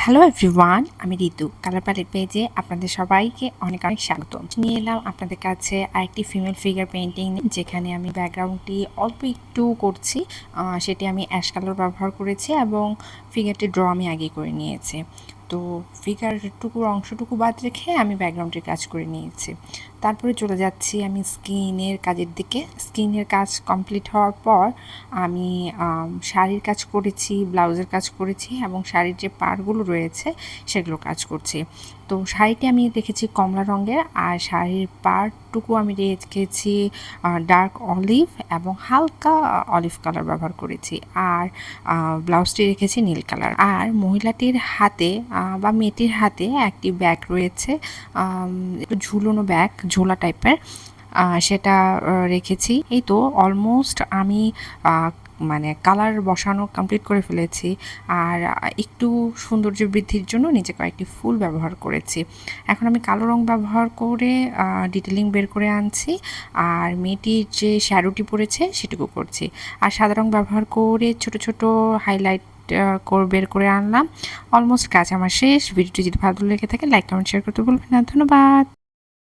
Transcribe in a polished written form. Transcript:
Hello everyone, আমি ঋতু colour palette পেজে আপনাদের সবাইকে অনেক অনেক স্বাগত। নিয়ে এলাম আপনাদের কাছে আরেকটি ফিমেল ফিগার পেইন্টিং, যেখানে আমি ব্যাকগ্রাউন্ডটি অল্প একটু করছি। সেটি আমি অ্যাশ কালার ব্যবহার করেছি এবং ফিগারটি ড্র আমি আগেই করে নিয়েছি। তো ফিগারটুকুর অংশটুকু বাদ রেখে আমি ব্যাকগ্রাউন্ডের কাজ করে নিয়েছি। তারপরে চলে যাচ্ছি আমি স্কিনের কাজের দিকে। স্কিনের কাজ কমপ্লিট হওয়ার পর আমি শাড়ির কাজ করেছি, ব্লাউজের কাজ করেছি এবং শাড়ির যে পাড়গুলো রয়েছে সেগুলো কাজ করছি। তো শাড়িটি আমি রেখেছি কমলা রঙের, আর শাড়ির পাড়টুকু আমি রেখেছি ডার্ক অলিভ এবং হালকা অলিভ কালার ব্যবহার করেছি, আর ব্লাউজটি রেখেছি নীল কালার। আর মহিলাটির হাতে বা মেয়েটির হাতে একটি ব্যাগ রয়েছে, একটু ঝুলনো ব্যাগ, ঝোলা টাইপের, সেটা রেখেছি। এই তো অলমোস্ট আমি মানে কালার বসানো কমপ্লিট করে ফেলেছি। আর একটু সৌন্দর্য বৃদ্ধির জন্য নিচে কয়েকটি ফুল ব্যবহার করেছি। এখন আমি কালো রং ব্যবহার করে ডিটেলিং বের করে আনছি, আর মেয়েটির যে শ্যাডোটি পড়েছে সেটুকু করছি। আর সাদা রং ব্যবহার করে ছোট ছোট হাইলাইট বের করে আনলাম। অলমোস্ট কাজ আমার শেষ। ভিডিওটি যদি ভালো লেগে থাকে লাইক কমেন্ট শেয়ার করতে ভুলবেন না। ধন্যবাদ।